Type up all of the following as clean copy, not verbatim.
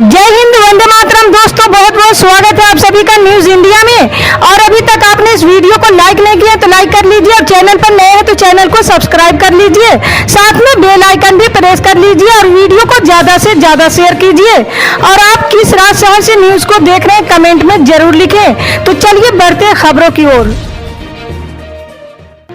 जय हिंद, वंदे मातरम। दोस्तों, बहुत बहुत स्वागत है आप सभी का न्यूज इंडिया में। और अभी तक आपने इस वीडियो को लाइक नहीं किया तो लाइक कर लीजिए, और चैनल पर नए हैं तो चैनल को सब्सक्राइब कर लीजिए, साथ में बेल आइकन भी प्रेस कर लीजिए और वीडियो को ज्यादा से ज्यादा शेयर कीजिए। और आप किस राज्य शहर से न्यूज को देख रहे हैं कमेंट में जरूर लिखें। तो चलिए बढ़ते हैं खबरों की ओर।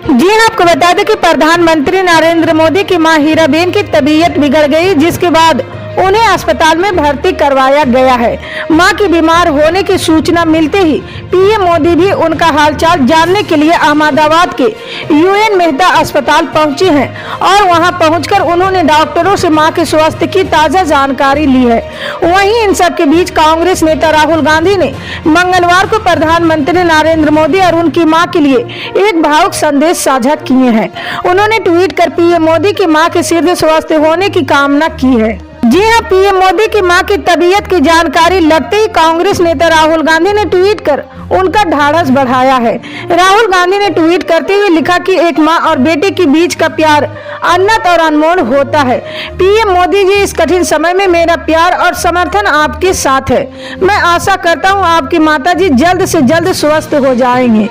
जी हाँ, आपको बता दें कि प्रधानमंत्री नरेंद्र मोदी की मां हीराबेन की तबीयत बिगड़ गई, जिसके बाद उन्हें अस्पताल में भर्ती करवाया गया है। मां की बीमार होने की सूचना मिलते ही पीएम मोदी भी उनका हालचाल जानने के लिए अहमदाबाद के यूएन मेहता अस्पताल पहुंचे हैं और वहां पहुंचकर उन्होंने डॉक्टरों से मां के स्वास्थ्य की ताजा जानकारी ली है। वहीं इन सब के बीच कांग्रेस नेता राहुल गांधी ने मंगलवार को प्रधानमंत्री नरेंद्र मोदी और उनकी मां के लिए एक भावुक संदेश साझा किए हैं। उन्होंने ट्वीट कर पीएम मोदी की मां के शीघ्र स्वस्थ होने की कामना की है। जी हाँ, पीएम मोदी की मां की तबीयत की जानकारी लगते ही कांग्रेस नेता राहुल गांधी ने ट्वीट कर उनका ढाढ़स बढ़ाया है। राहुल गांधी ने ट्वीट करते हुए लिखा कि एक मां और बेटे के बीच का प्यार अनंत और अनमोल होता है। पीएम मोदी जी, इस कठिन समय में मेरा प्यार और समर्थन आपके साथ है। मैं आशा करता हूँ आपकी माताजी जल्द से जल्द स्वस्थ हो जाएंगे।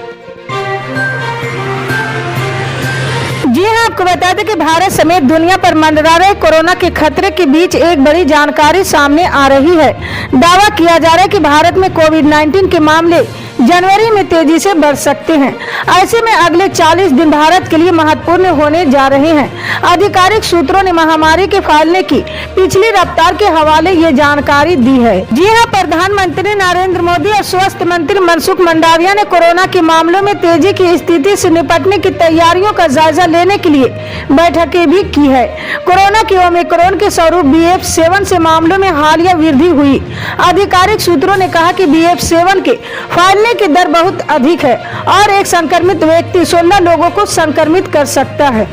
जी हाँ, आपको बता दें कि भारत समेत दुनिया पर मंडरा रहे कोरोना के खतरे के बीच एक बड़ी जानकारी सामने आ रही है। दावा किया जा रहा है कि भारत में कोविड-19 के मामले जनवरी में तेजी से बढ़ सकते हैं। ऐसे में अगले 40 दिन भारत के लिए महत्वपूर्ण होने जा रहे हैं। आधिकारिक सूत्रों ने महामारी के फैलने की पिछली रफ्तार के हवाले ये जानकारी दी है। जी हाँ, प्रधानमंत्री नरेंद्र मोदी और स्वास्थ्य मंत्री मनसुख मंडाविया ने कोरोना के मामलों में तेजी की स्थिति से निपटने की तैयारियों का जायजा लेने के लिए बैठकें भी की है। कोरोना के ओमिक्रॉन के स्वरूप BF.7 से मामलों में हालिया वृद्धि हुई। आधिकारिक सूत्रों ने कहा कि BF.7 के फैलने की दर बहुत अधिक है और एक संक्रमित व्यक्ति 16 लोगों को संक्रमित कर सकता है।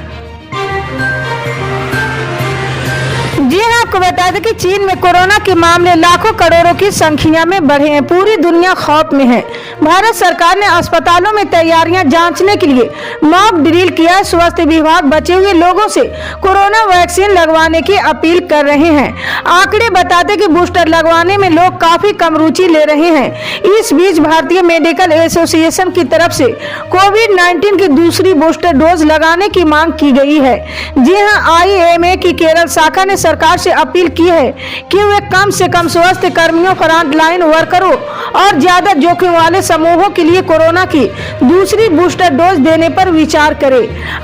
जी हाँ, आपको बता दें कि चीन में कोरोना के मामले लाखों करोड़ों की संख्या में बढ़े हैं। पूरी दुनिया खौफ में है। भारत सरकार ने अस्पतालों में तैयारियां जांचने के लिए मॉक ड्रिल किया है। स्वास्थ्य विभाग बचे हुए लोगों से कोरोना वैक्सीन लगवाने की अपील कर रहे हैं। आंकड़े बताते कि बूस्टर लगवाने में लोग काफी कम रुचि ले रहे हैं। इस बीच भारतीय मेडिकल एसोसिएशन की तरफ से कोविड-19 की दूसरी बूस्टर डोज लगाने की मांग की गई है। जी हाँ, IMA की केरल शाखा ने सरकार से अपील की है कि वे कम से कम स्वास्थ्य कर्मियों, फ्रंटलाइन वर्करों और ज्यादा जोखिम वाले समूहों के लिए कोरोना की दूसरी बूस्टर डोज देने पर विचार करें।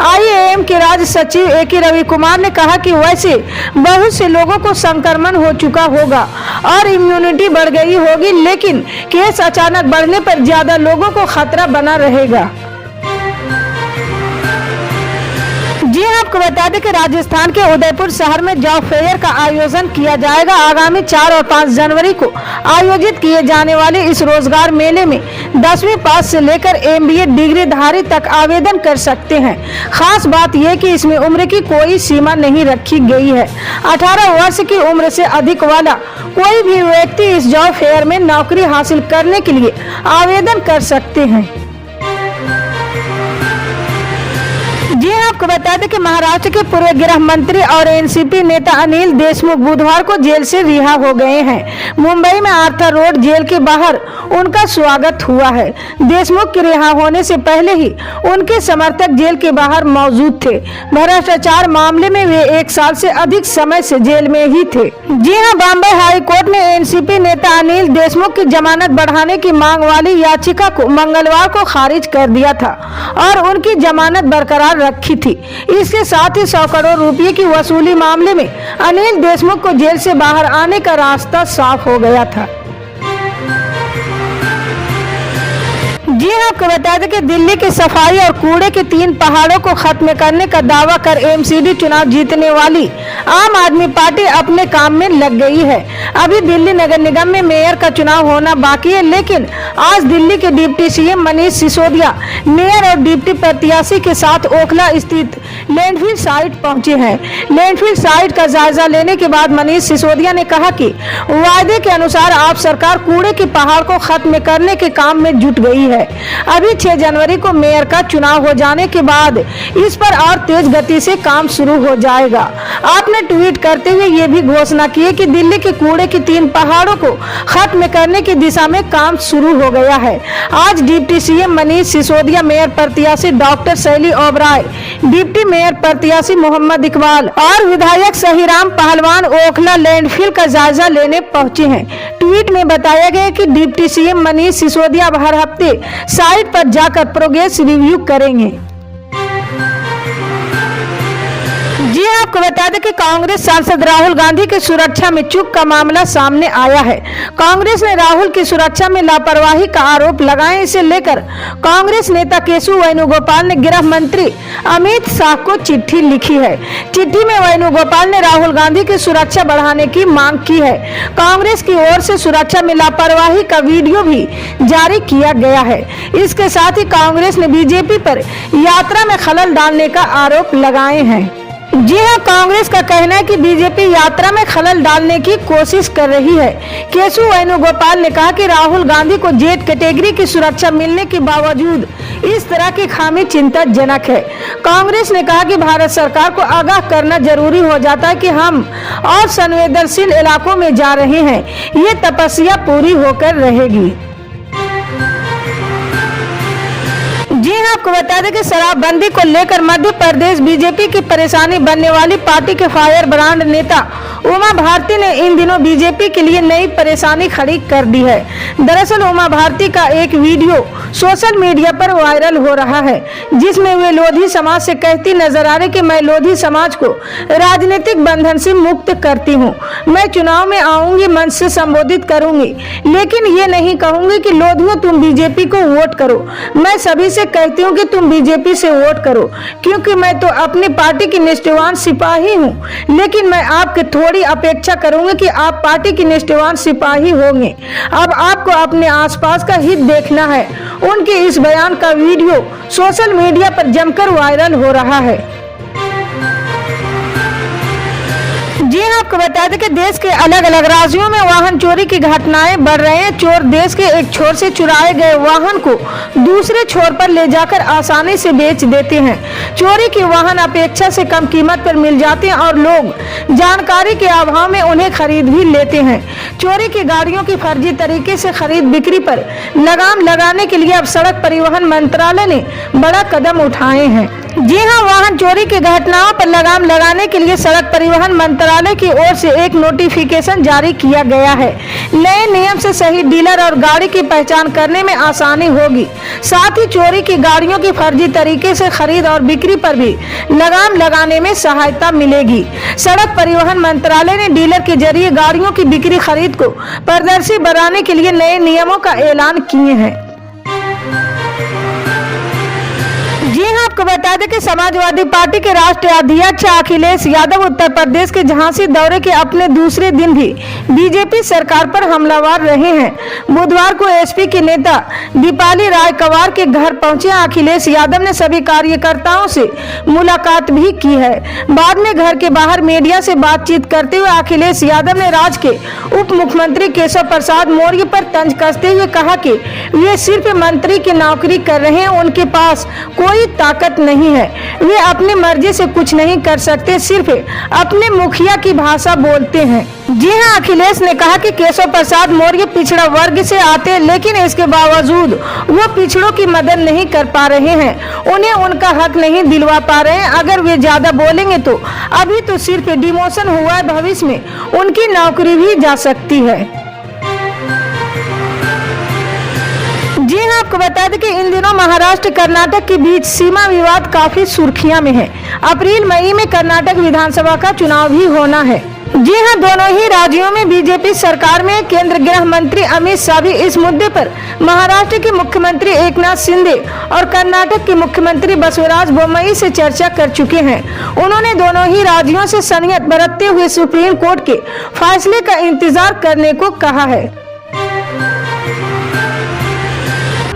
IAM के राज्य सचिव AK रवि कुमार ने कहा कि वैसे बहुत से लोगों को संक्रमण हो चुका होगा और इम्यूनिटी बढ़ गई होगी, लेकिन केस अचानक बढ़ने पर ज्यादा लोगों को खतरा बना रहेगा। जी हाँ, आपको बता दें कि राजस्थान के उदयपुर शहर में जॉब फेयर का आयोजन किया जाएगा। आगामी 4 और 5 जनवरी को आयोजित किए जाने वाले इस रोजगार मेले में 10वीं पास से लेकर MBA डिग्रीधारी तक आवेदन कर सकते हैं। खास बात यह कि इसमें उम्र की कोई सीमा नहीं रखी गई है। 18 वर्ष की उम्र से अधिक वाला कोई भी व्यक्ति इस जॉब फेयर में नौकरी हासिल करने के लिए आवेदन कर सकते हैं। जी हाँ, आपको बता दें कि महाराष्ट्र के पूर्व गृह मंत्री और NCP नेता अनिल देशमुख बुधवार को जेल से रिहा हो गए हैं। मुंबई में आर्थर रोड जेल के बाहर उनका स्वागत हुआ है। देशमुख के रिहा होने से पहले ही उनके समर्थक जेल के बाहर मौजूद थे। भ्रष्टाचार मामले में वे 1 साल से अधिक समय से जेल में ही थे। जी हाँ, बॉम्बे हाई कोर्ट ने NCP नेता अनिल देशमुख की जमानत बढ़ाने की मांग वाली याचिका को मंगलवार को खारिज कर दिया था और उनकी जमानत बरकरार रखी थी। इसके साथ ही 100 करोड़ रुपए की वसूली मामले में अनिल देशमुख को जेल से बाहर आने का रास्ता साफ हो गया था। जी हाँ, आपको बता दें कि दिल्ली की सफाई और कूड़े के 3 पहाड़ों को खत्म करने का दावा कर MCD चुनाव जीतने वाली आम आदमी पार्टी अपने काम में लग गई है। अभी दिल्ली नगर निगम में मेयर का चुनाव होना बाकी है, लेकिन आज दिल्ली के deputy CM Manish Sisodia mayor और डिप्टी प्रत्याशी के साथ ओखला स्थित लैंडफिल साइट पहुंचे हैं। लैंडफिल साइट का जायजा लेने के बाद मनीष सिसोदिया ने कहा कि वायदे के अनुसार आप सरकार कूड़े के पहाड़ को खत्म करने के काम में जुट गई है। अभी 6 जनवरी को मेयर का चुनाव हो जाने के बाद इस पर और तेज गति से काम शुरू हो जाएगा। आपने ट्वीट करते हुए ये भी घोषणा की है कि दिल्ली के कूड़े की 3 पहाड़ों को खत्म करने की दिशा में काम शुरू हो गया है। आज deputy CM Manish Sisodia, mayor प्रत्याशी डॉक्टर शैली ओबराय, डिप्टी मेयर प्रत्याशी मोहम्मद इकबाल और विधायक सहीराम पहलवान ओखला लैंडफिल का जायजा लेने पहुंचे हैं। ट्वीट में बताया गया कि डिप्टी सीएम मनीष सिसोदिया हर हफ्ते साइट पर जाकर प्रोग्रेस रिव्यू करेंगे। जी हाँ, आपको बता दें कि कांग्रेस सांसद राहुल गांधी की सुरक्षा में चूक का मामला सामने आया है। कांग्रेस ने राहुल की सुरक्षा में लापरवाही का आरोप लगाए। इसे लेकर कांग्रेस नेता केशव वेणुगोपाल ने गृह मंत्री अमित शाह को चिट्ठी लिखी है। चिट्ठी में वेणुगोपाल ने राहुल गांधी की सुरक्षा बढ़ाने की मांग की है। कांग्रेस की ओर से सुरक्षा में लापरवाही का वीडियो भी जारी किया गया है। इसके साथ ही कांग्रेस ने बीजेपी पर यात्रा में खलल डालने का आरोप लगाए हैं। जी हाँ, कांग्रेस का कहना है कि बीजेपी यात्रा में खलल डालने की कोशिश कर रही है। केशव वेणुगोपाल ने कहा कि राहुल गांधी को जेड कैटेगरी की सुरक्षा मिलने के बावजूद इस तरह की खामी चिंताजनक है। कांग्रेस ने कहा कि भारत सरकार को आगाह करना जरूरी हो जाता है कि हम और संवेदनशील इलाकों में जा रहे हैं। ये तपस्या पूरी होकर रहेगी। जी हाँ, आपको बता दें कि शराबबंदी को लेकर मध्य प्रदेश बीजेपी की परेशानी बनने वाली पार्टी के फायर ब्रांड नेता उमा भारती ने इन दिनों बीजेपी के लिए नई परेशानी खड़ी कर दी है। दरअसल उमा भारती का एक वीडियो सोशल मीडिया पर वायरल हो रहा है, जिसमें वे लोधी समाज से कहती नजर आ रही कि मैं लोधी समाज को राजनीतिक बंधन से मुक्त करती हूँ। मैं चुनाव में आऊंगी, मंच से संबोधित करूंगी, लेकिन ये नहीं कहूंगी कि लोधियों तुम बीजेपी को वोट करो। मैं सभी से कहती हूँ कि तुम बीजेपी से वोट करो, क्योंकि मैं तो अपनी पार्टी की निष्ठावान सिपाही हूँ, लेकिन मैं आपके थोड़ी अपेक्षा करूंगी कि आप पार्टी की निष्ठावान सिपाही होंगे। अब आपको अपने आसपास का हित देखना है। उनके इस बयान का वीडियो सोशल मीडिया पर जमकर वायरल हो रहा है। जी हाँ, आपको बता दें कि देश के अलग अलग राज्यों में वाहन चोरी की घटनाएं बढ़ रहे हैं। चोर देश के एक छोर से चुराए गए वाहन को दूसरे छोर पर ले जाकर आसानी से बेच देते हैं। चोरी के वाहन अपेक्षा से कम कीमत पर मिल जाते हैं और लोग जानकारी के अभाव में उन्हें खरीद भी लेते हैं। चोरी की गाड़ियों की फर्जी तरीके से खरीद बिक्री पर लगाम लगाने के लिए अब सड़क परिवहन मंत्रालय ने बड़ा कदम उठाए हैं। जी हाँ, वाहन चोरी की घटनाओं पर लगाम लगाने के लिए सड़क परिवहन मंत्रालय की ओर से एक नोटिफिकेशन जारी किया गया है। नए नियम से सही डीलर और गाड़ी की पहचान करने में आसानी होगी। साथ ही चोरी की गाड़ियों की फर्जी तरीके से खरीद और बिक्री पर भी लगाम लगाने में सहायता मिलेगी। सड़क परिवहन मंत्रालय ने डीलर के जरिए गाड़ियों की बिक्री खरीद को पारदर्शी बनाने के लिए नए नियमों का ऐलान किए हैं। जी हाँ, आपको बता दें कि समाजवादी पार्टी के राष्ट्रीय अध्यक्ष अखिलेश यादव उत्तर प्रदेश के झांसी दौरे के अपने दूसरे दिन भी बीजेपी सरकार पर हमलावर रहे हैं। बुधवार को एसपी के नेता दीपाली राय कवार के घर पहुंचे अखिलेश यादव ने सभी कार्यकर्ताओं से मुलाकात भी की है। बाद में घर के बाहर मीडिया से बातचीत करते हुए अखिलेश यादव ने राज्य के उप मुख्यमंत्री केशव प्रसाद मौर्य पर तंज कसते हुए कहा कि वे सिर्फ मंत्री की नौकरी कर रहे हैं, उनके पास कोई ताकत नहीं है, वे अपनी मर्जी से कुछ नहीं कर सकते, सिर्फ अपने मुखिया की भाषा बोलते हैं। जी हां, अखिलेश ने कहा कि केशव प्रसाद मौर्य पिछड़ा वर्ग से आते हैं, लेकिन इसके बावजूद वो पिछड़ों की मदद नहीं कर पा रहे हैं, उन्हें उनका हक नहीं दिलवा पा रहे हैं। अगर वे ज्यादा बोलेंगे तो अभी तो सिर्फ डिमोशन हुआ है, भविष्य में उनकी नौकरी भी जा सकती है। जी हाँ, आपको बता दें कि इन दिनों महाराष्ट्र कर्नाटक के बीच सीमा विवाद काफी सुर्खियां में है। अप्रैल मई में कर्नाटक विधानसभा का चुनाव भी होना है। जी हाँ, दोनों ही राज्यों में बीजेपी सरकार में केंद्रीय गृह मंत्री अमित शाह भी इस मुद्दे पर महाराष्ट्र के मुख्यमंत्री एकनाथ शिंदे और कर्नाटक के मुख्यमंत्री बसवराज बोम्मई से चर्चा कर चुके हैं। उन्होंने दोनों ही राज्यों से संयत बरतते हुए सुप्रीम कोर्ट के फैसले का इंतजार करने को कहा है।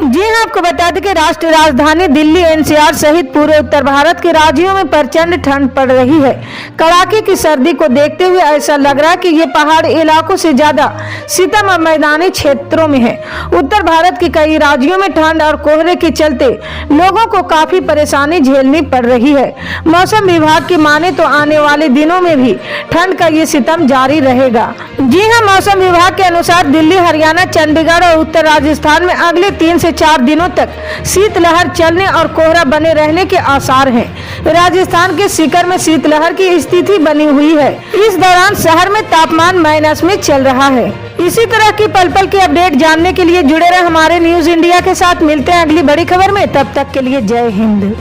जी हां, आपको बता दें कि राष्ट्रीय राजधानी दिल्ली एनसीआर सहित पूरे उत्तर भारत के राज्यों में प्रचंड ठंड पड़ रही है। कड़ाके की सर्दी को देखते हुए ऐसा लग रहा है कि ये पहाड़ी इलाकों से ज्यादा शीतम और मैदानी क्षेत्रों में है। उत्तर भारत के कई राज्यों में ठंड और कोहरे के चलते लोगों को काफी परेशानी झेलनी पड़ रही है। मौसम विभाग की माने तो आने वाले दिनों में भी ठंड का ये सितम जारी रहेगा। जी हां, मौसम विभाग के अनुसार दिल्ली, हरियाणा, चंडीगढ़ और उत्तर राजस्थान में अगले 3 से 4 दिनों तक शीतलहर चलने और कोहरा बने रहने के आसार हैं। राजस्थान के सीकर में शीतलहर की स्थिति बनी हुई है। इस दौरान शहर में तापमान माइनस में चल रहा है। इसी तरह की पल पल की अपडेट जानने के लिए जुड़े रहे हमारे न्यूज इंडिया के साथ। मिलते हैं अगली बड़ी खबर में, तब तक के लिए जय हिंद।